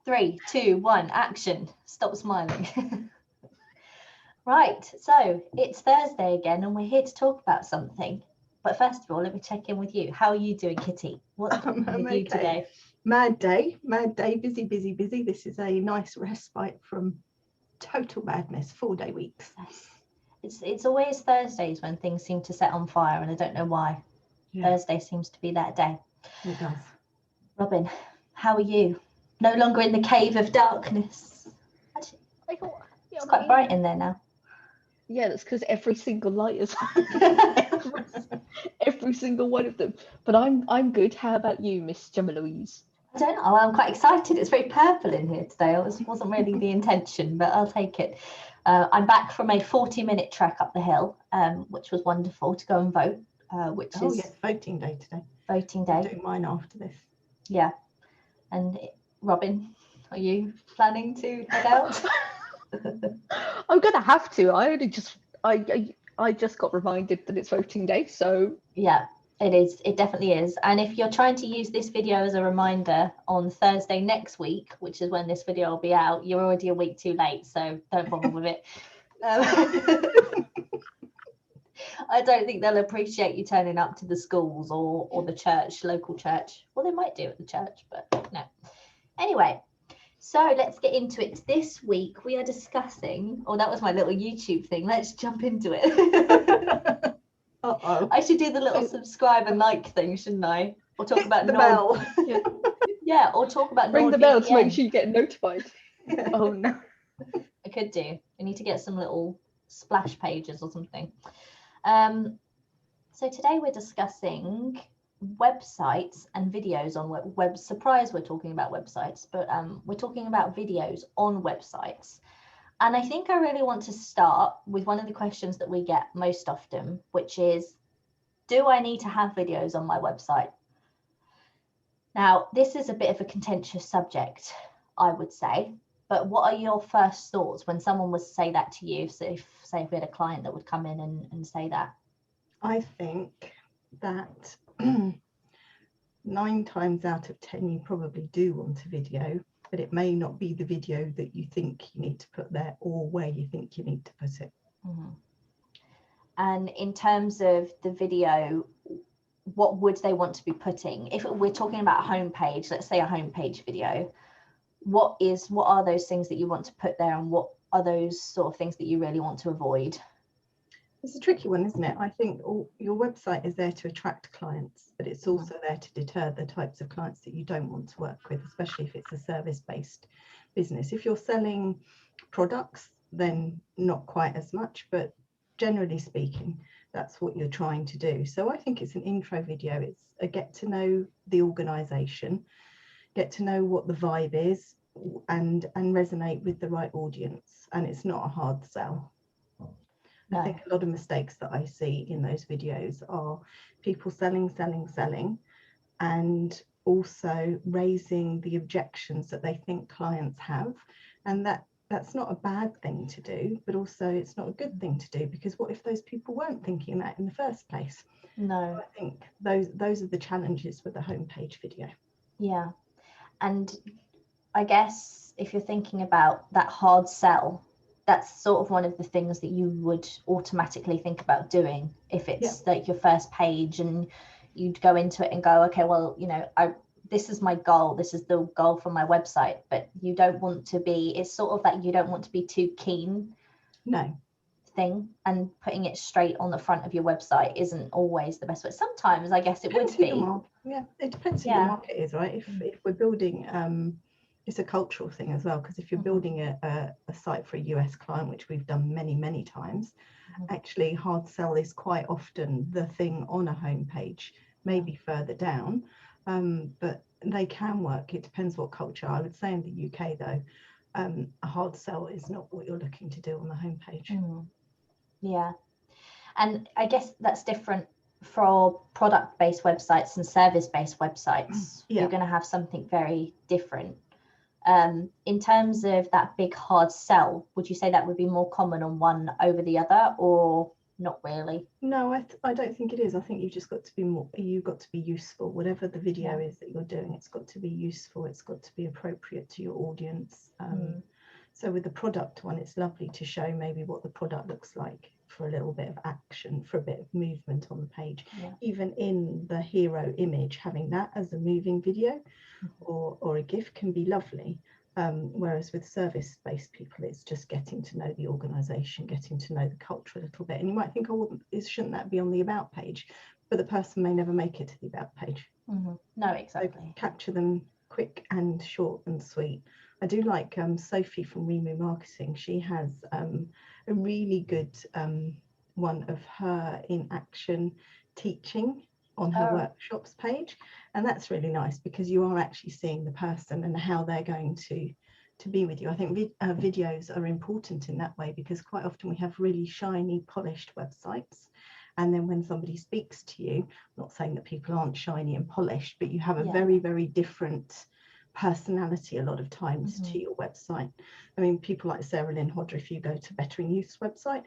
3, 2, 1, action. Stop smiling. Right, so it's Thursday again and we're here to talk about something. But first of all, let me check in with you. How are you doing, Kitty? What's happening with you today? Mad day, busy. This is a nice respite from total madness, 4-day weeks. Yes. It's always Thursdays when things seem to set on fire, and I don't know why. Yeah. Thursday seems to be that day. It does. Robin, how are you? No longer in the cave of darkness. Actually, it's quite bright in there now. Yeah, that's because every single light is every single one of them. But I'm good. How about you, Miss Gemma Louise? I don't know. I'm quite excited. It's very purple in here today. It wasn't really the intention, but I'll take it. I'm back from a 40-minute trek up the hill, which was wonderful to go and vote. Yes, voting day today. Voting day. I'm doing mine after this. Yeah. And Robin, are you planning to head out? I'm gonna have to. I just got reminded that it's voting day, so yeah, it is. It definitely is. And if you're trying to use this video as a reminder on Thursday next week, which is when this video will be out, you're already a week too late, so don't bother with it. I don't think they'll appreciate you turning up to the schools or the church, local church. Well, they might do at the church, but no. Anyway. So let's get into it. This week we are discussing, that was my little YouTube thing. Let's jump into it. Uh-oh. I should do the little subscribe and like thing, shouldn't I? Or talk about the bell. Yeah, or talk about ring the bell to make sure you get notified. Oh no. I could do. I need to get some little splash pages or something. So today we're discussing websites and videos on web. Surprise, we're talking about websites, but we're talking about videos on websites. And I think I really want to start with one of the questions that we get most often, which is, do I need to have videos on my website? Now, this is a bit of a contentious subject, I would say, but what are your first thoughts when someone was to say that to you? So if we had a client that would come in and say that. I think that 9 times out of 10 you probably do want a video, but it may not be the video that you think you need to put there or where you think you need to put it. Mm-hmm. And in terms of the video, what would they want to be putting? If we're talking about a homepage, let's say a homepage video, what are those things that you want to put there, and what are those sort of things that you really want to avoid? It's a tricky one, isn't it? I think your website is there to attract clients, but it's also there to deter the types of clients that you don't want to work with, especially if it's a service-based business. If you're selling products, then not quite as much, but generally speaking, that's what you're trying to do. So I think it's an intro video. It's a get to know the organization, get to know what the vibe is, and resonate with the right audience. And it's not a hard sell. I think a lot of mistakes that I see in those videos are people selling, and also raising the objections that they think clients have. And that's not a bad thing to do, but also it's not a good thing to do, because what if those people weren't thinking that in the first place? No. So I think those are the challenges with the homepage video. Yeah. And I guess if you're thinking about that hard sell, that's sort of one of the things that you would automatically think about doing if it's like your first page, and you'd go into it and go, okay, well, this is my goal. This is the goal for my website, but you don't want to be, it's sort of that you don't want to be too keen. No. Thing, and putting it straight on the front of your website isn't always the best way. Sometimes I guess it would be. Yeah, it depends who the market is, right? If we're building, it's a cultural thing as well, because if you're building a site for a US client, which we've done many times, actually hard sell is quite often the thing on a homepage, maybe further down, but they can work. It depends what culture. I would say in the UK though, a hard sell is not what you're looking to do on the homepage. Yeah, and I guess that's different for product-based websites and service-based websites. You're going to have something very different. In terms of that big hard sell, would you say that would be more common on one over the other, or not really? No, I don't think it is. I think you've just got to be you've got to be useful. Whatever the video is that you're doing, it's got to be useful. It's got to be appropriate to your audience. So with the product one, it's lovely to show maybe what the product looks like for a little bit of action, for a bit of movement on the page. Even in the hero image, having that as a moving video or a GIF can be lovely. Whereas with service-based people, it's just getting to know the organisation, getting to know the culture a little bit. And you might think, oh, shouldn't that be on the About page? But the person may never make it to the About page. No, exactly. So capture them quick and short and sweet. I do like Sophie from Remu Marketing. She has a really good one of her in action teaching on her workshops page, and that's really nice because you are actually seeing the person and how they're going to be with you. I think videos are important in that way because quite often we have really shiny, polished websites, and then when somebody speaks to you, I'm not saying that people aren't shiny and polished, but you have a very, very different personality a lot of times to your website. I mean, people like Sarah Lynn Hodder, if you go to Bettering Youth's website,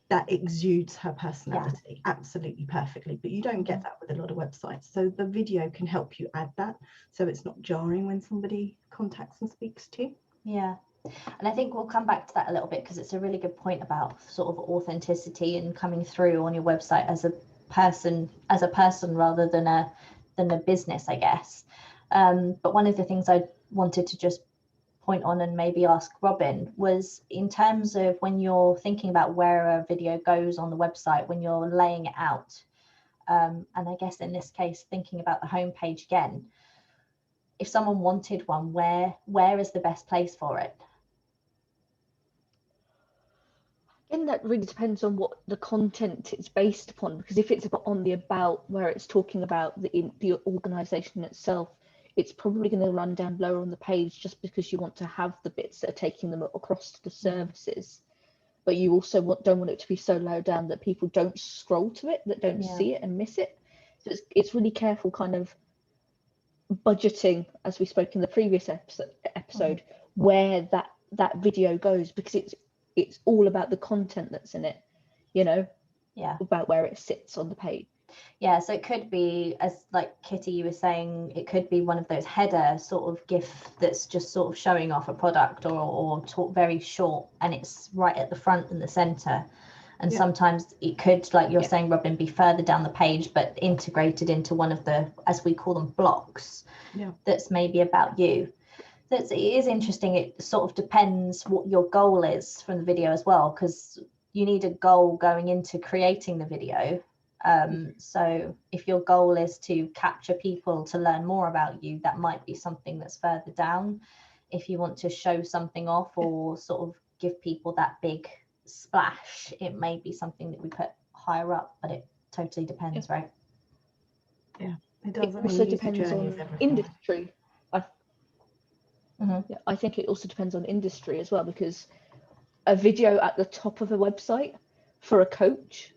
that exudes her personality absolutely perfectly, but you don't get that with a lot of websites. So the video can help you add that, so it's not jarring when somebody contacts and speaks to you. And I think we'll come back to that a little bit because it's a really good point about sort of authenticity and coming through on your website as a person rather than a business, I guess. But one of the things I wanted to just point on and maybe ask Robin was in terms of when you're thinking about where a video goes on the website, when you're laying it out, and I guess in this case thinking about the homepage again, if someone wanted one, where is the best place for it? And that really depends on what the content it's based upon, because if it's on the About where it's talking about the organisation itself, it's probably going to run down lower on the page just because you want to have the bits that are taking them across to the services. But you also don't want it to be so low down that people don't scroll to it, that don't see it and miss it. So it's really careful kind of budgeting, as we spoke in the previous episode, where that video goes, because it's all about the content that's in it, about where it sits on the page. So it could be, as like Kitty, you were saying, it could be one of those header sort of GIF that's just sort of showing off a product or talk very short, and it's right at the front and the center. And sometimes it could, like you're saying, Robin, be further down the page, but integrated into one of the, as we call them, blocks. That's maybe about you. It is interesting. It sort of depends what your goal is from the video as well, because you need a goal going into creating the video. So if your goal is to capture people to learn more about you, that might be something that's further down. If you want to show something off or sort of give people that big splash, it may be something that we put higher up, but it totally depends, right? It does. It also depends on industry. I think it also depends on industry as well, because a video at the top of a website for a coach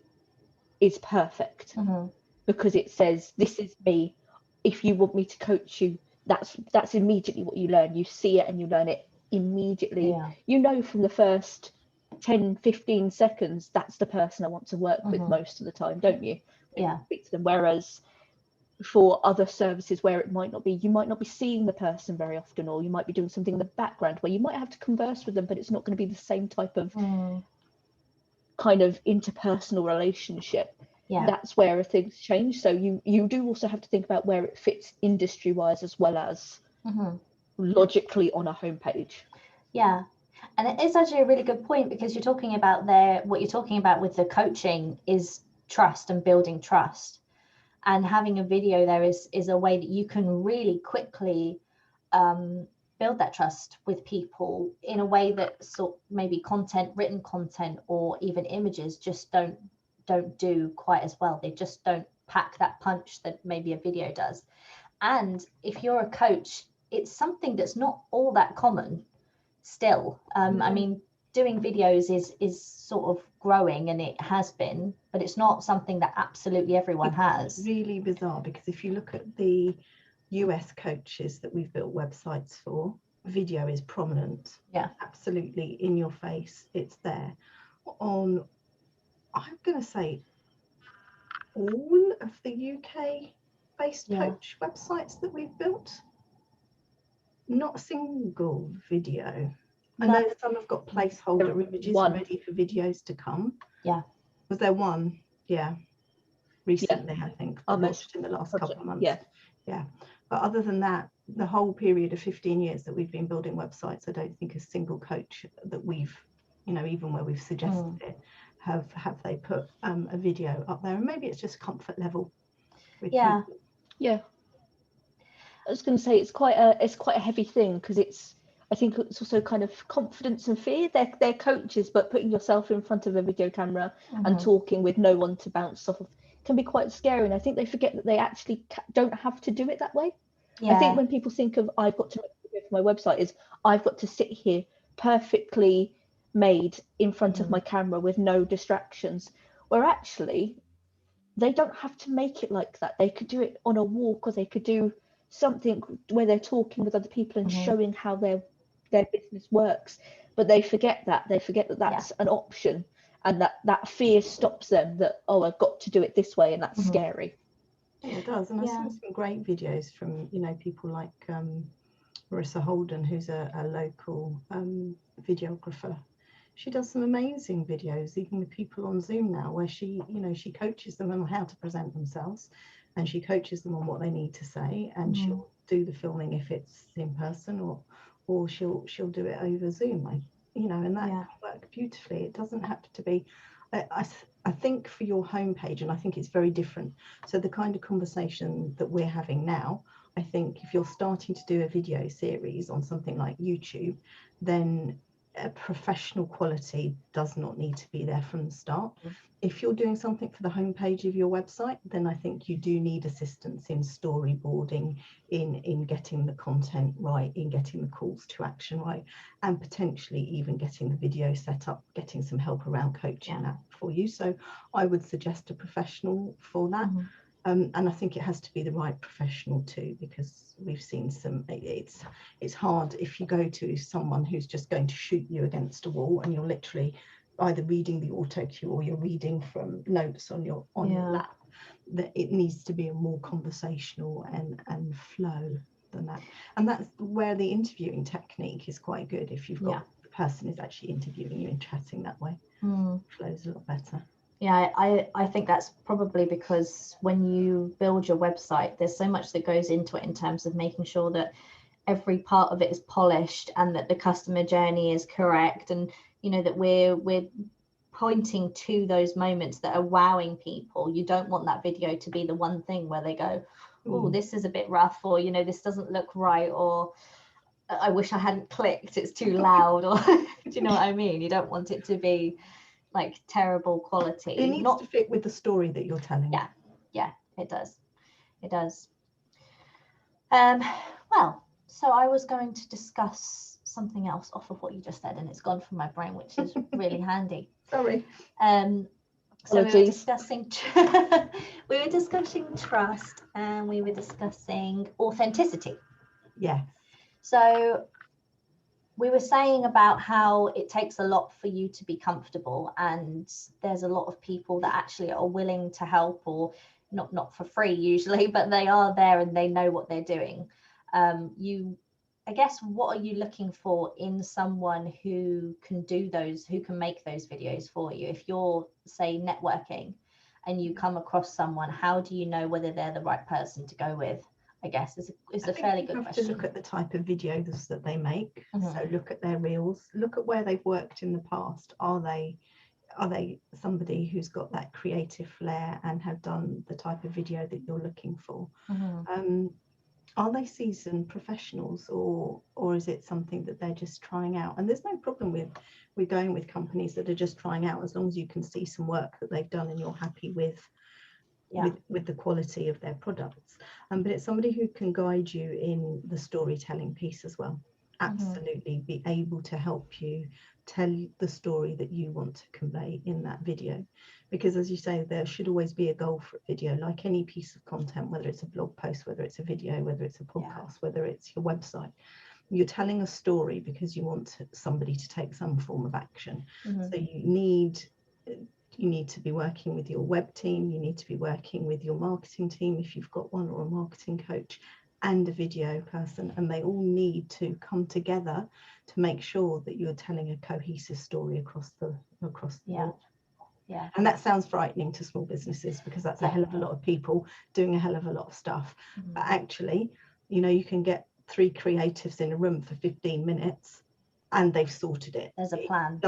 is perfect because it says, this is me. If you want me to coach you, that's immediately what you learn. You see it and you learn it immediately. From the first 10-15 seconds, that's the person I want to work with most of the time, don't you? Speak to them. Whereas for other services where it might not be, you might not be seeing the person very often, or you might be doing something in the background where you might have to converse with them, but it's not going to be the same type of kind of interpersonal relationship. That's where things change. So you do also have to think about where it fits industry wise as well as logically on a homepage. And it is actually a really good point, because you're talking about what you're talking about with the coaching is trust and building trust. And having a video there is a way that you can really quickly build that trust with people in a way that sort of maybe written content or even images just don't do quite as well. They just don't pack that punch that maybe a video does. And if you're a coach, it's something that's not all that common still. I mean, doing videos is sort of growing, and it has been, but it's not something that absolutely everyone has. It's really bizarre, because if you look at the US coaches that we've built websites for, video is prominent. Absolutely in your face, it's there. I'm going to say all of the UK based coach websites that we've built, not a single video. I know some have got placeholder images ready for videos to come. Yeah. Was there one? Yeah. Recently, I think. Almost in the last couple of months. Yeah. Yeah. But other than that, the whole period of 15 years that we've been building websites, I don't think a single coach that we've, even where we've suggested it, have they put a video up there. And maybe it's just comfort level with people. Yeah. I was going to say it's quite a heavy thing, because I think it's also kind of confidence and fear. They're coaches, but putting yourself in front of a video camera and talking with no one to bounce off of can be quite scary. And I think they forget that they actually don't have to do it that way. I think when people think of I've got to make a video for my website, is I've got to sit here perfectly made in front of my camera with no distractions, where actually they don't have to make it like that. They could do it on a walk, or they could do something where they're talking with other people and showing how their business works. But they forget that that's an option, and that fear stops them, that I've got to do it this way, and that's scary. Yeah, it does. And I've seen some great videos from people like Marissa Holden, who's a local videographer. She does some amazing videos, even with people on Zoom now, where she coaches them on how to present themselves, and she coaches them on what they need to say, and she'll do the filming if it's in person, or she'll do it over Zoom, and that can work beautifully. It doesn't have to be. I think for your homepage, and I think it's very different. So the kind of conversation that we're having now, I think if you're starting to do a video series on something like YouTube, then professional quality does not need to be there from the start. If you're doing something for the homepage of your website, then I think you do need assistance in storyboarding, in getting the content right, in getting the calls to action right, and potentially even getting the video set up, getting some help around coaching that for you. So I would suggest a professional for that. And I think it has to be the right professional too, because we've seen it's hard if you go to someone who's just going to shoot you against a wall, and you're literally either reading the auto cue or you're reading from notes on your lap. That it needs to be a more conversational and flow than that. And that's where the interviewing technique is quite good. If you've got the person who's actually interviewing you and chatting that way, flows a lot better. Yeah, I think that's probably because when you build your website, there's so much that goes into it in terms of making sure that every part of it is polished and that the customer journey is correct, and that we're pointing to those moments that are wowing people. You don't want that video to be the one thing where they go, oh, this is a bit rough, or this doesn't look right, or I wish I hadn't clicked, it's too loud, or do you know what I mean? You don't want it to be like terrible quality. It needs to fit with the story that you're telling. Yeah, it does. Well, so I was going to discuss something else off of what you just said, and it's gone from my brain, which is really handy. Sorry. So we were discussing trust, and we were discussing authenticity. Yeah. So we were saying about how it takes a lot for you to be comfortable, and there's a lot of people that actually are willing to help, or not for free usually, but they are there and they know what they're doing. I guess, what are you looking for in someone who can make those videos for you? If you're, say, networking and you come across someone, how do you know whether they're the right person to go with? I guess is a fairly good question. To look at the type of videos that they make. So look at their reels, look at where they've worked in the past. Are they somebody who's got that creative flair and have done the type of video that you're looking for? Are they seasoned professionals, or is it something that they're just trying out? And there's no problem with going with companies that are just trying out, as long as you can see some work that they've done and you're happy with the quality of their products. But it's somebody who can guide you in the storytelling piece as well. Absolutely be able to help you tell the story that you want to convey in that video, because as you say, there should always be a goal for a video, like any piece of content, whether it's a blog post, whether it's a video, whether it's a podcast, whether it's your website. You're telling a story because you want somebody to take some form of action. So you need you need to be working with your web team, you need to be working with your marketing team if you've got one, or a marketing coach and a video person, and they all need to come together to make sure that you're telling a cohesive story across the board. Yeah. And that sounds frightening to small businesses, because that's a hell of a lot of people doing a hell of a lot of stuff. But actually, you know, you can get 3 creatives in a room for 15 minutes and they've sorted it. There's a plan.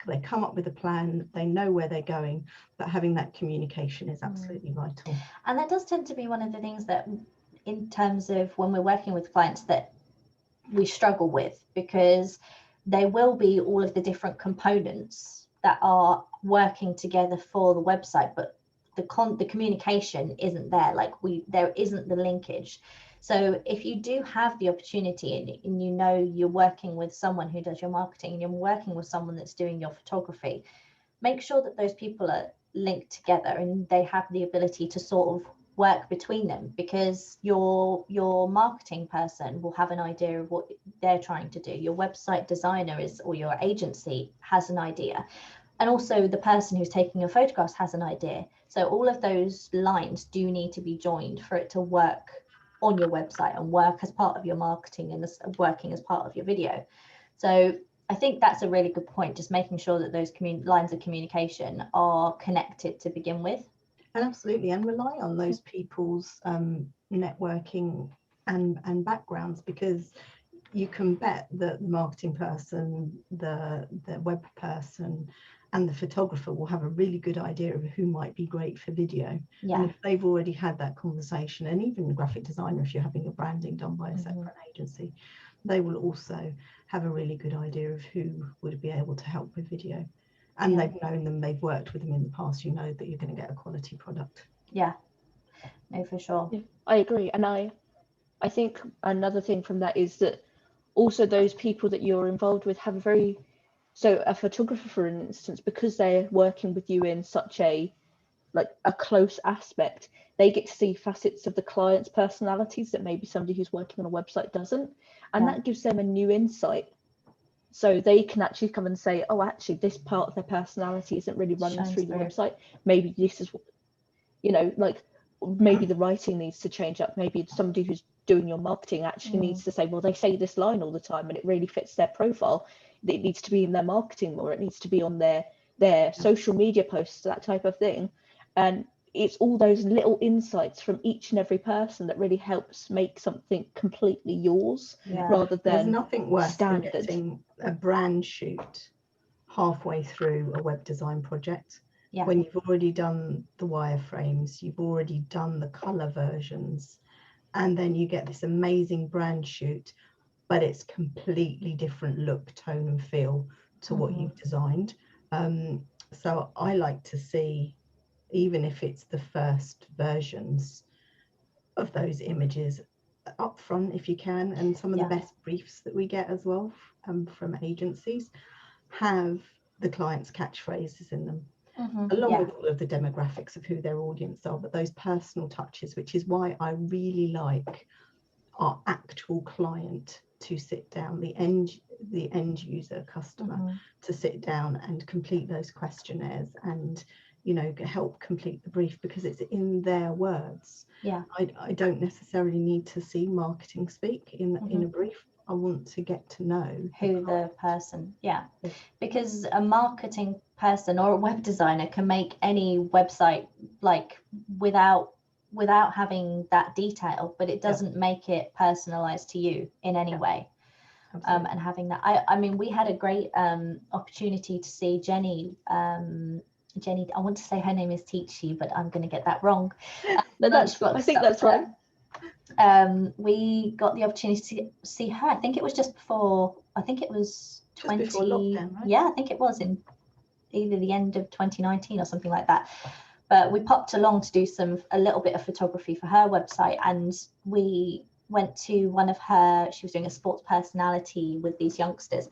They come up with a plan, they know where they're going, but having that communication is absolutely vital. And that does tend to be one of the things that, in terms of when we're working with clients, that we struggle with, because there will be all of the different components that are working together for the website, but the communication isn't there. Like there isn't the linkage. So if you do have the opportunity, and you know you're working with someone who does your marketing, and you're working with someone that's doing your photography, make sure that those people are linked together and they have the ability to sort of work between them, because your marketing person will have an idea of what they're trying to do. Your website designer or your agency has an idea, and also the person who's taking your photographs has an idea. So all of those lines do need to be joined for it to work on your website and work as part of your marketing and working as part of your video. So I think that's a really good point, just making sure that those lines of communication are connected to begin with. And absolutely, and rely on those people's networking and backgrounds, because you can bet that the marketing person, the web person and the photographer will have a really good idea of who might be great for video. And if they've already had that conversation, and even the graphic designer, if you're having your branding done by a separate agency, they will also have a really good idea of who would be able to help with video. And they've known them, they've worked with them in the past, you know that you're going to get a quality product. Yeah, no, for sure. Yeah, I agree. And I think another thing from that is that also those people that you're involved with have so a photographer, for instance, because they're working with you in such a close aspect, they get to see facets of the client's personalities that maybe somebody who's working on a website doesn't. And that gives them a new insight. So they can actually come and say, oh, actually, this part of their personality isn't really running through the website. Maybe this is, you know, like maybe the writing needs to change up. Maybe somebody who's doing your marketing actually needs to say, well, they say this line all the time and it really fits their profile. It needs to be in their marketing more. It needs to be on their social media posts, that type of thing. And it's all those little insights from each and every person that really helps make something completely yours, rather than there's nothing worse standard. than getting a brand shoot halfway through a web design project, when you've already done the wireframes, you've already done the color versions, and then you get this amazing brand shoot, but it's completely different look, tone and feel to what you've designed. So I like to see, even if it's the first versions of those images up front, if you can, and some of the best briefs that we get as well from agencies have the client's catchphrases in them, along with all of the demographics of who their audience are, but those personal touches, which is why I really like our actual client to sit down, the end user customer, to sit down and complete those questionnaires and, you know, help complete the brief, because it's in their words. I don't necessarily need to see marketing speak in a brief. I want to get to know who the person, because a marketing person or a web designer can make any website like without having that detail, but it doesn't make it personalized to you in any way. And having that, I mean, we had a great opportunity to see Jenny, I want to say her name is Teachy, but I'm going to get that wrong. No, I think that's right. We got the opportunity to see her. I think it was just before. I think it was just before lockdown, right? Yeah, I think it was in either the end of 2019 or something like that. But we popped along to do a little bit of photography for her website, and we went to one of her. She was doing a sports personality with these youngsters,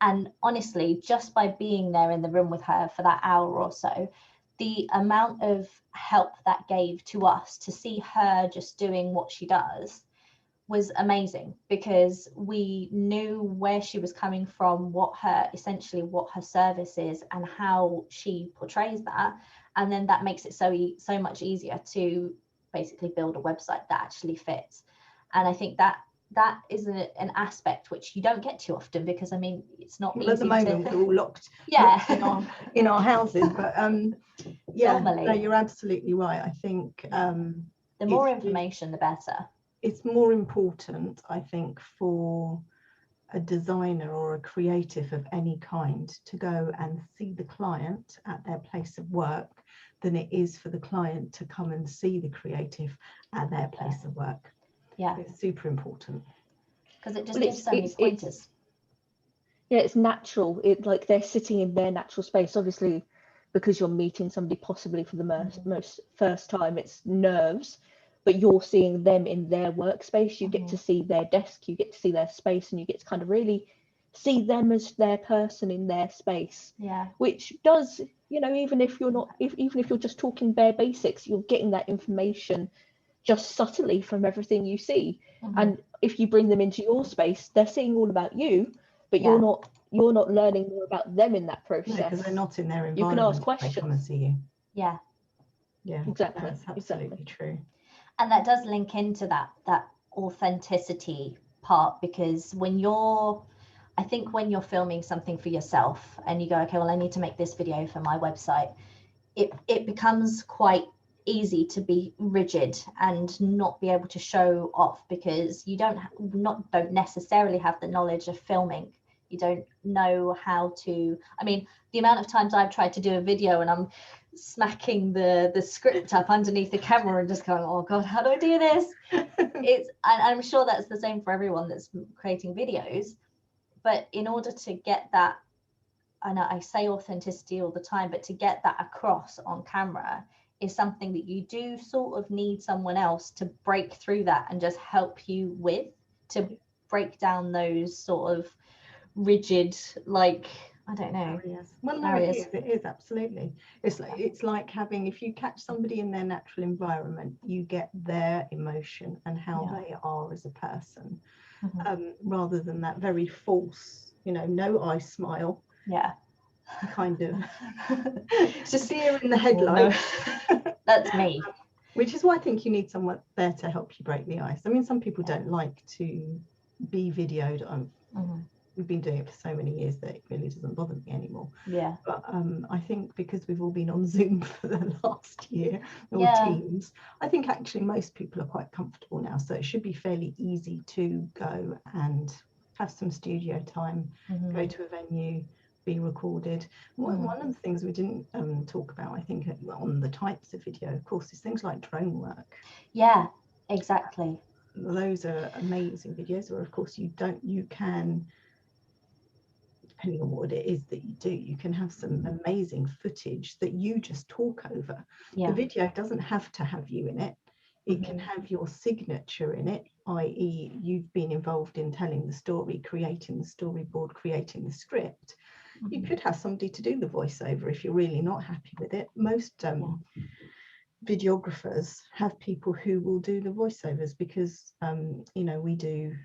and honestly, just by being there in the room with her for that hour or so, the amount of help that gave to us to see her just doing what she does was amazing, because we knew where she was coming from, what her service is and how she portrays that, and then that makes it so much easier to basically build a website that actually fits. And I think that is an aspect which you don't get too often, because I mean, it's not easy at the moment we're all locked in our houses, but yeah, normally. no, you're absolutely right. I think the more information the better. It's more important, I think, for a designer or a creative of any kind to go and see the client at their place of work than it is for the client to come and see the creative at their place of work. Yeah, it's super important, because it just gives so many pointers. It's natural. It like they're sitting in their natural space, obviously, because you're meeting somebody possibly for the most first time. It's nerves, but you're seeing them in their workspace. You get to see their desk, you get to see their space, and you get to kind of really see them as their person in their space. Yeah, which does, even if you're not, even if you're just talking bare basics, you're getting that information just subtly from everything you see. And if you bring them into your space, they're seeing all about you, but you're not learning more about them in that process. No, because they're not in their environment. You can ask questions. They come and see you. Yeah, exactly. That's absolutely true. And that does link into that authenticity part, because when you're filming something for yourself and you go, okay, well, I need to make this video for my website, it becomes quite easy to be rigid and not be able to show off, because you don't necessarily have the knowledge of filming. You don't know how to, I mean, the amount of times I've tried to do a video and I'm smacking the script up underneath the camera and just going, oh god, how do I do this? And I'm sure that's the same for everyone that's creating videos, but in order to get that, and I say authenticity all the time, but to get that across on camera is something that you do sort of need someone else to break through that and just help you with, to break down those sort of rigid, like, I don't know. Well, no, it is absolutely. It's like having, if you catch somebody in their natural environment, you get their emotion and how they are as a person, rather than that very false, no eye smile. Yeah. Kind of just deer in the headlights. That's me. Which is why I think you need someone there to help you break the ice. I mean, some people don't like to be videoed. We've been doing it for so many years that it really doesn't bother me anymore. Yeah. But I think because we've all been on Zoom for the last year, or Teams, I think actually most people are quite comfortable now. So it should be fairly easy to go and have some studio time, go to a venue, be recorded. One of the things we didn't talk about, I think, on the types of video, of course, is things like drone work. Yeah, exactly. Those are amazing videos where, of course, you can, depending on what it is that you do, you can have some amazing footage that you just talk over. The video doesn't have to have you in it. It can have your signature in it, i.e. you've been involved in telling the story, creating the storyboard, creating the script. You could have somebody to do the voiceover if you're really not happy with it. Most videographers have people who will do the voiceovers, because we do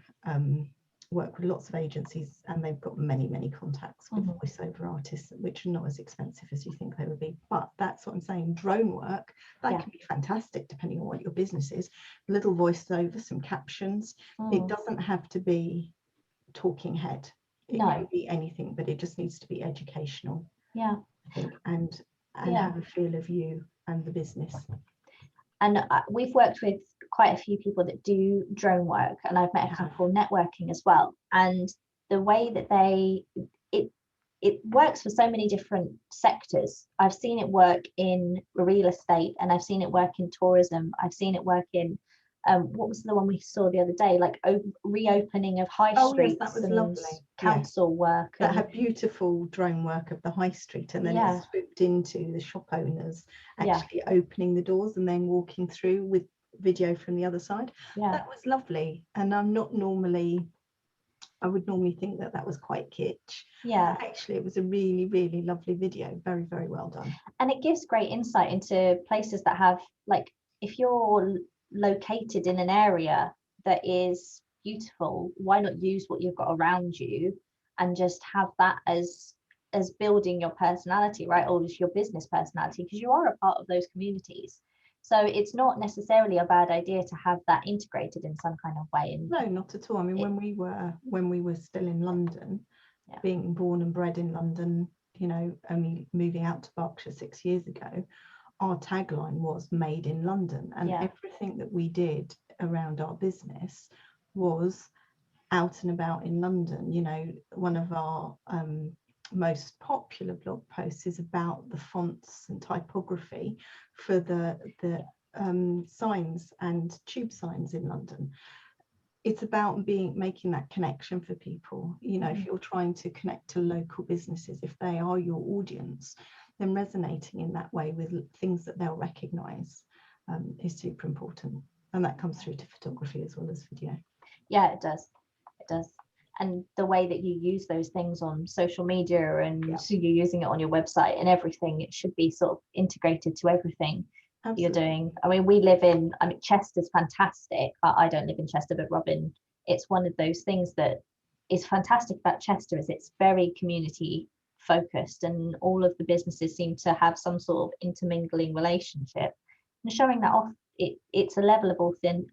work with lots of agencies and they've got many contacts with voiceover artists, which are not as expensive as you think they would be. But that's what I'm saying, drone work, that can be fantastic depending on what your business is. A little voiceover, some captions. It doesn't have to be talking head. It can be anything, but it just needs to be educational, I think, and have a feel of you and the business. And we've worked with quite a few people that do drone work, and I've met a couple networking as well. And the way that it works for so many different sectors. I've seen it work in real estate, and I've seen it work in tourism. I've seen it work in what was the one we saw the other day, like reopening of high streets. That was and lovely. Council work that had beautiful drone work of the high street, and then it swooped into the shop owners actually opening the doors and then walking through with video from the other side. That was lovely. And I would normally think that was quite kitsch. But actually it was a really lovely video, very well done. And it gives great insight into places that have, like, if you're located in an area that is beautiful, why not use what you've got around you and just have that as building your personality, right? Or just your business personality, because you are a part of those communities. So it's not necessarily a bad idea to have that integrated in some kind of way. And no, not at all. I mean, when we were still in London, being born and bred in London, you know, only moving out to Berkshire 6 years ago, our tagline was made in London, and everything that we did around our business was out and about in London. You know, one of our most popular blog posts is about the fonts and typography for the signs and tube signs in London. It's about making that connection for people. You know, if you're trying to connect to local businesses, if they are your audience, then resonating in that way with things that they'll recognize is super important. And that comes through to photography as well as video. Yeah, it does. And the way that you use those things on social media, and so you're using it on your website and everything, it should be sort of integrated to everything you're doing. I mean, Chester's fantastic. I don't live in Chester, but Robin, it's one of those things that is fantastic about Chester, is it's very community focused, and all of the businesses seem to have some sort of intermingling relationship, and showing that off, it's a level of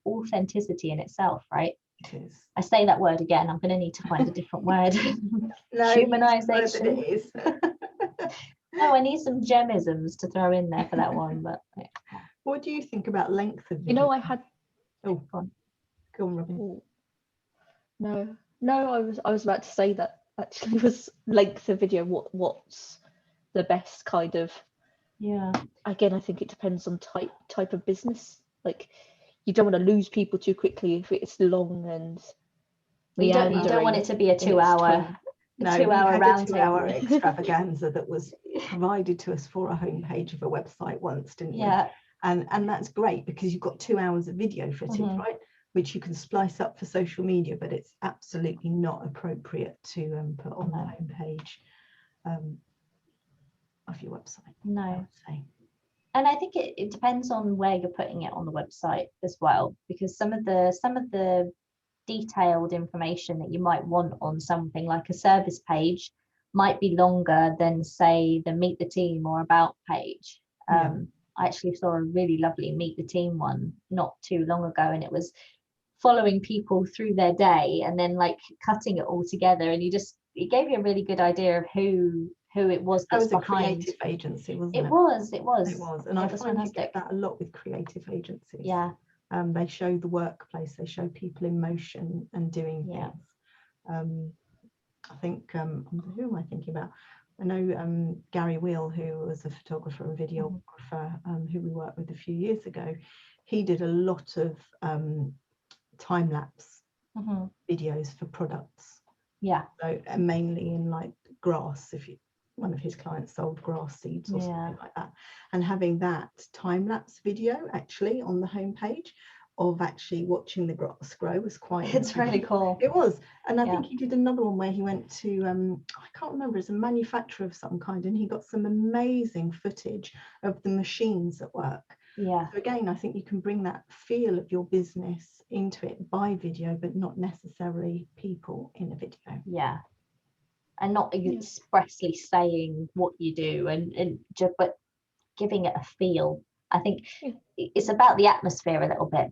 authenticity in itself, right? It is. I say that word again, I'm going to need to find a different word. Humanization. It is. No, I need some gemisms to throw in there for that one. But what do you think about length of video? You know, I had. Oh, go on, Robin. No, I was about to say that actually was length of video. What's the best kind of? Yeah. Again, I think it depends on type of business. Like, you don't want to lose people too quickly if it's long and. You don't want it to be a 2 hour. No, 2 hour round 2 hour extravaganza that was provided to us for a homepage of a website once, didn't we? And that's great, because you've got 2 hours of video footage, right, which you can splice up for social media, but it's absolutely not appropriate to put on the homepage of your website. No. I would say. And I think it depends on where you're putting it on the website as well, because some of the detailed information that you might want on something like a service page might be longer than, say, the meet the team or about page. I actually saw a really lovely meet the team one not too long ago, and it was following people through their day and then like cutting it all together, and it gave you a really good idea of who it was that's behind. A creative agency, wasn't it? It was, and I find you get that a lot with creative agencies. Yeah. They show the workplace, they show people in motion and doing things. I think who am I thinking about? I know Gary Wheel, who was a photographer and videographer who we worked with a few years ago. He did a lot of time-lapse videos for products. Yeah. So mainly in like grass, one of his clients sold grass seeds or something like that, and having that time-lapse video actually on the homepage of actually watching the grass grow was quite it's really cool. It was. And I think he did another one where he went to I can't remember, it's a manufacturer of some kind, and he got some amazing footage of the machines at work. So again, I think you can bring that feel of your business into it by video, but not necessarily people in a video. And not expressly saying what you do, but giving it a feel. I think it's about the atmosphere a little bit.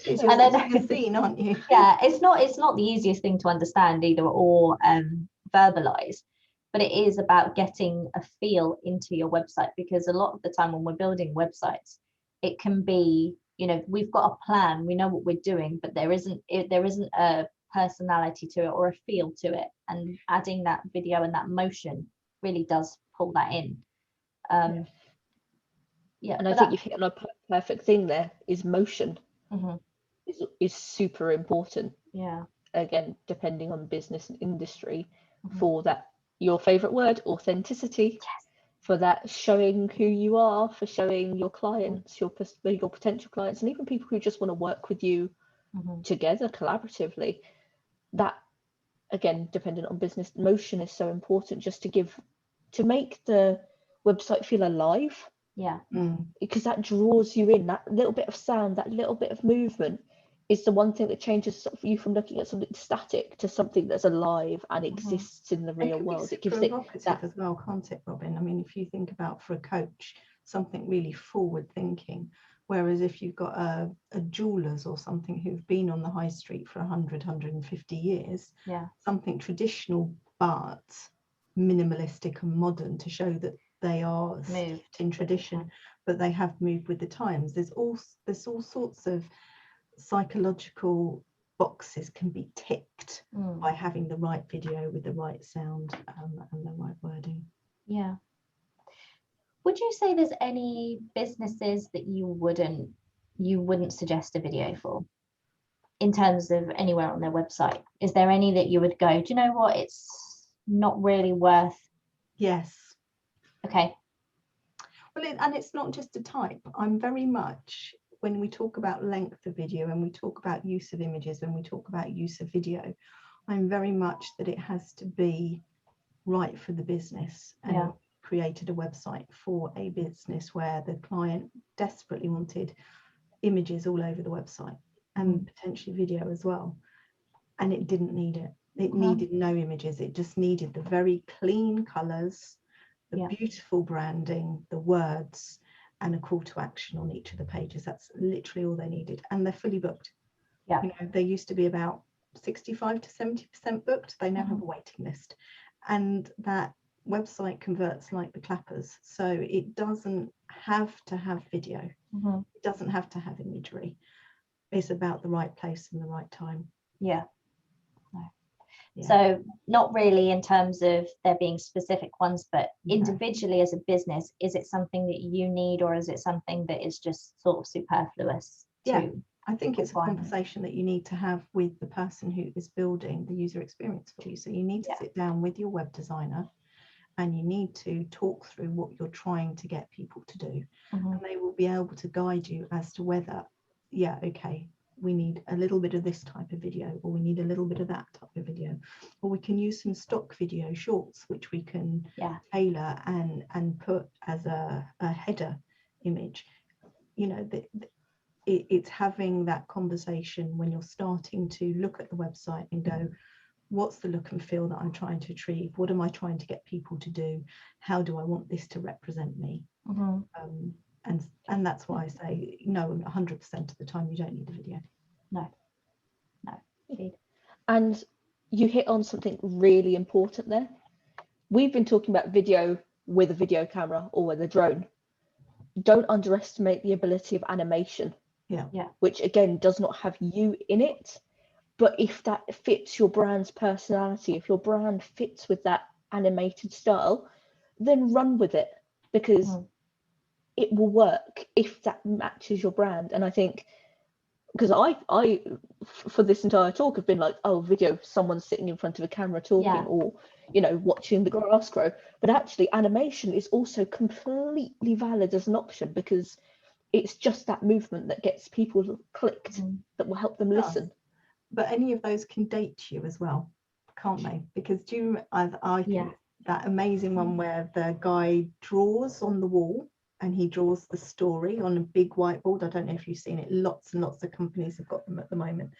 It's your scene, aren't you? It's not the easiest thing to understand either or verbalize, but it is about getting a feel into your website, because a lot of the time when we're building websites, it can be, we've got a plan, we know what we're doing, but there isn't a personality to it or a feel to it, and adding that video and that motion really does pull that in. And I think you've hit on a perfect thing there, is motion. Is super important. Again, depending on business and industry, for that, your favorite word, authenticity. For that, showing who you are, for showing your clients, your potential clients, and even people who just want to work with you together collaboratively. That, again, dependent on business, motion is so important, just to make the website feel alive. Because that draws you in. That little bit of sound, that little bit of movement is the one thing that changes sort of you from looking at something static to something that's alive and exists in the real world. It gives it that as well, can't it, Robin? I mean, if you think about, for a coach, something really forward thinking, whereas if you've got a jewelers or something who've been on the high street for 150 years, something traditional but minimalistic and modern to show that they are steeped in tradition, but they have moved with the times. There's all sorts of psychological boxes can be ticked by having the right video with the right sound and the right wording. Yeah. Would you say there's any businesses that you wouldn't suggest a video for in terms of anywhere on their website? Is there any that you would go, do you know what, it's not really worth? Yes. Okay. Well, and it's not just a type. I'm very much, when we talk about length of video and we talk about use of images, when we talk about use of video, I'm very much that it has to be right for the business. And created a website for a business where the client desperately wanted images all over the website and potentially video as well. And it didn't need it. It needed no images. It just needed the very clean colours, the beautiful branding, the words, and a call to action on each of the pages. That's literally all they needed, and they're fully booked. You know, they used to be about 65 to 70% booked. They now have a waiting list, and that website converts like the clappers. So it doesn't have to have video. It doesn't have to have imagery. It's about the right place and the right time. So not really in terms of there being specific ones, but individually as a business, is it something that you need, or is it something that is just sort of superfluous? I think it's a conversation that you need to have with the person who is building the user experience for you. So you need to sit down with your web designer and you need to talk through what you're trying to get people to do. And they will be able to guide you as to whether, okay, we need a little bit of this type of video, or we need a little bit of that type of video, or we can use some stock video shorts which we can tailor and put as a header image. You know, it's having that conversation when you're starting to look at the website and go, what's the look and feel that I'm trying to achieve? What am I trying to get people to do? How do I want this to represent me? And that's why I say no, 100% of the time you don't need a video. No, indeed. And you hit on something really important there. We've been talking about video with a video camera or with a drone. Don't underestimate the ability of animation, which again does not have you in it. But if that fits your brand's personality, if your brand fits with that animated style, then run with it, because it will work if that matches your brand. And I think, because I for this entire talk have been like, oh, video, someone sitting in front of a camera talking, or, you know, watching the grass grow. But actually animation is also completely valid as an option, because it's just that movement that gets people clicked, that will help them listen. But any of those can date you as well, can't they? Because I think that amazing one where the guy draws on the wall and he draws the story on a big whiteboard. I don't know if you've seen it. Lots and lots of companies have got them at the moment.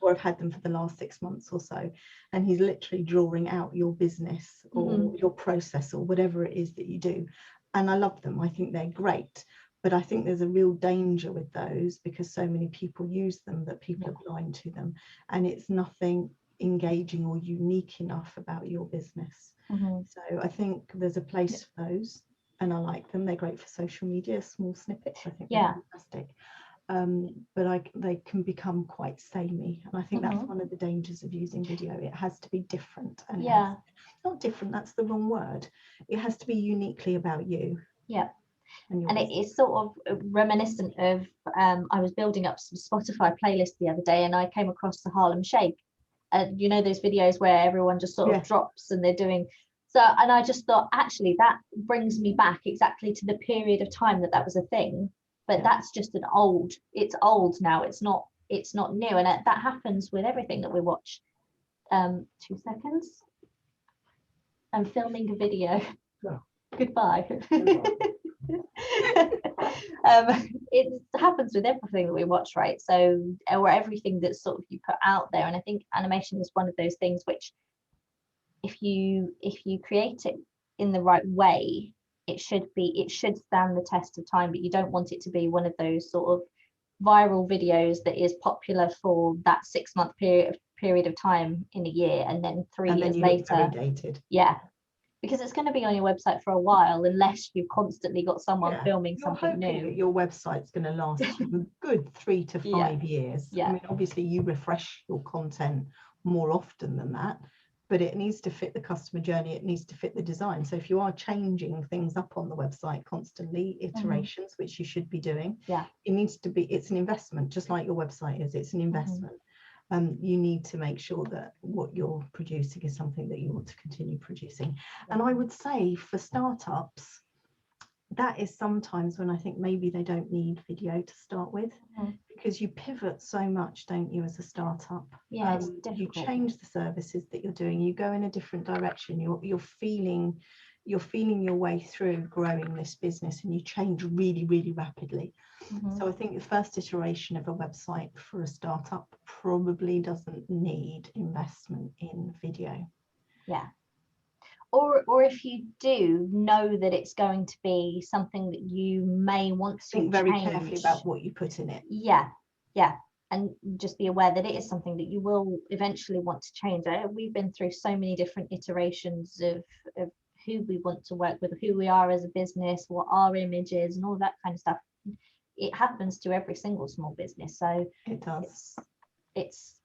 Or have had them for the last 6 months or so. And he's literally drawing out your business or your process or whatever it is that you do. And I love them. I think they're great. But I think there's a real danger with those, because so many people use them that people are blind to them. And it's nothing engaging or unique enough about your business. So I think there's a place for those. And I like them. They're great for social media, small snippets. I think they're fantastic. But they can become quite samey. And I think that's one of the dangers of using video. It has to be different. And not different, that's the wrong word. It has to be uniquely about you. And it is sort of reminiscent of, I was building up some Spotify playlists the other day, and I came across the Harlem Shake. You know, those videos where everyone just sort of drops and they're doing so, and I just thought, actually that brings me back exactly to the period of time that was a thing. But that's just it's old now, it's not new. And that happens with everything that we watch. 2 seconds, I'm filming a video. Goodbye. It happens with everything that we watch, right? So, or everything that's sort of you put out there. And I think animation is one of those things which, if you create it in the right way, it should stand the test of time. But you don't want it to be one of those sort of viral videos that is popular for that 6-month period of time in a year, and then 3 years later, dated. yeah, because it's going to be on your website for a while unless you've constantly got someone filming something new. That your website's going to last you a good 3 to 5 years. I mean, obviously you refresh your content more often than that, but it needs to fit the customer journey, it needs to fit the design. So if you are changing things up on the website constantly, iterations, which you should be doing, it needs to be, it's an investment, just like your website is, it's an investment. You need to make sure that what you're producing is something that you want to continue producing. And I would say for startups, that is sometimes when I think maybe they don't need video to start with, because you pivot so much, don't you, as a startup? It's difficult. You change the services that you're doing, you go in a different direction, you're feeling your way through growing this business, and you change really, really rapidly. So I think the first iteration of a website for a startup probably doesn't need investment in video. Or if you do, know that it's going to be something that you may want to think very carefully about what you put in it. And just be aware that it is something that you will eventually want to change. We've been through so many different iterations of who we want to work with, who we are as a business, what our image is, and all that kind of stuff. It happens to every single small business. So it does. It's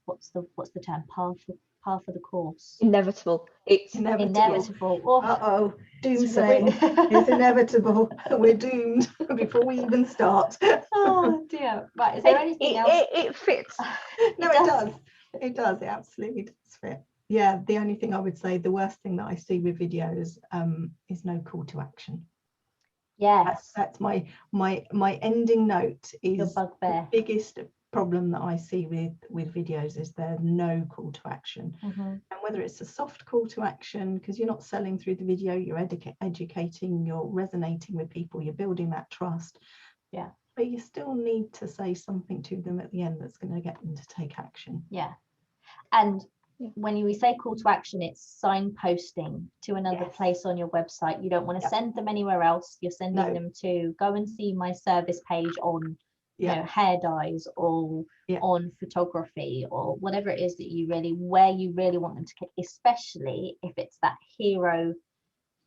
what's the term? Par for the course. Inevitable. It's inevitable. Oh, doomsaying. It's inevitable. We're doomed before we even start. Oh dear. Right, is there anything else? It fits. No, it does. It does. It absolutely does fit. Yeah, the only thing I would say, the worst thing that I see with videos is no call to action. Yes. That's my ending note. Is your bugbear. The biggest problem that I see with videos is there's no call to action. And whether it's a soft call to action, because you're not selling through the video, you're educating, you're resonating with people, you're building that trust. But you still need to say something to them at the end that's going to get them to take action. And when we say call to action, it's signposting to another place on your website. You don't want to send them anywhere else. You're sending them to go and see my service page on hair dyes, or on photography, or whatever it is that you really want them to click, especially if it's that hero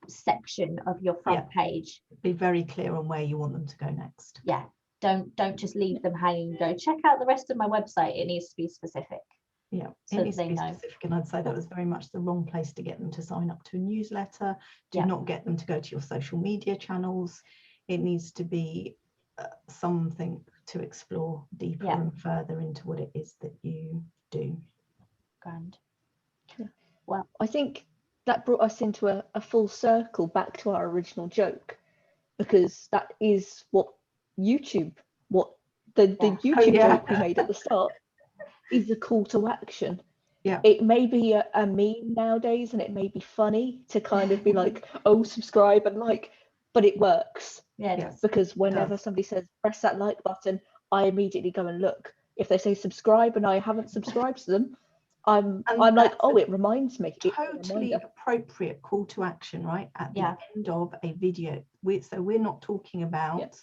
section of your front page. Be very clear on where you want them to go next. Don't just leave them hanging and go check out the rest of my website. It needs to be specific. So it needs to be specific, and I'd say that was very much the wrong place to get them to sign up to a newsletter. Do not get them to go to your social media channels. It needs to be something to explore deeper and further into what it is that you do. Grand. Well, I think that brought us into a full circle back to our original joke, because that is what the YouTube joke we made at the start is a call to action. It may be a meme nowadays, and it may be funny to kind of be like, oh, subscribe and like, but it works. Because whenever somebody says press that like button, I immediately go and look. If they say subscribe and I haven't subscribed to them, I'm like, oh, it reminds me. Totally appropriate call to action, right? At the end of a video. So we're not talking about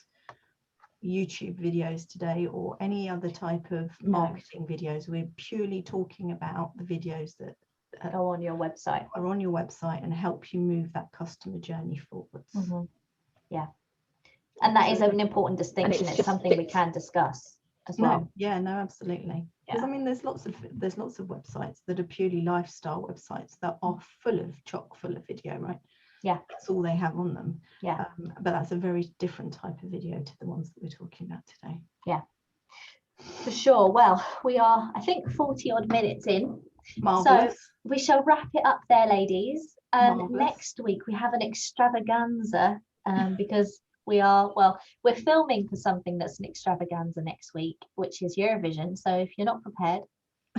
YouTube videos today or any other type of marketing videos. We're purely talking about the videos that go on your website, and help you move that customer journey forwards. And that is an important distinction. It's something we can discuss as well. Absolutely. Because I mean, there's lots of websites that are purely lifestyle websites that are chock full of video, right? That's all they have on them. But that's a very different type of video to the ones that we're talking about today. For sure. Well, we are, I think, 40 odd minutes in. Marvelous. So we shall wrap it up there, ladies. Next week we have an extravaganza because we're filming for something that's an extravaganza next week, which is Eurovision. So if you're not prepared,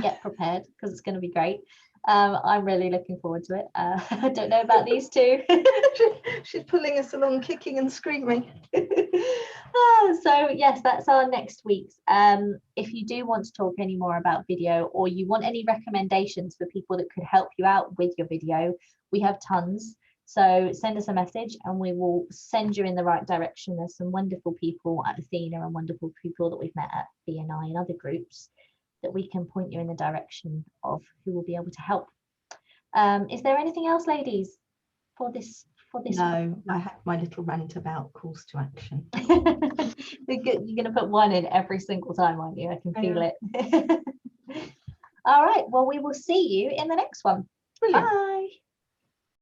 get prepared, because it's going to be great. I'm really looking forward to it. I don't know about these two. She's pulling us along, kicking and screaming. So yes, that's our next week's. If you do want to talk any more about video, or you want any recommendations for people that could help you out with your video, we have tons. So send us a message and we will send you in the right direction. There's some wonderful people at Athena and wonderful people that we've met at BNI and other groups that we can point you in the direction of who will be able to help. Is there anything else, ladies, for this? No, I had my little rant about calls to action. You're going to put one in every single time, aren't you? I can feel it. All right, well, we will see you in the next one. Brilliant. Bye.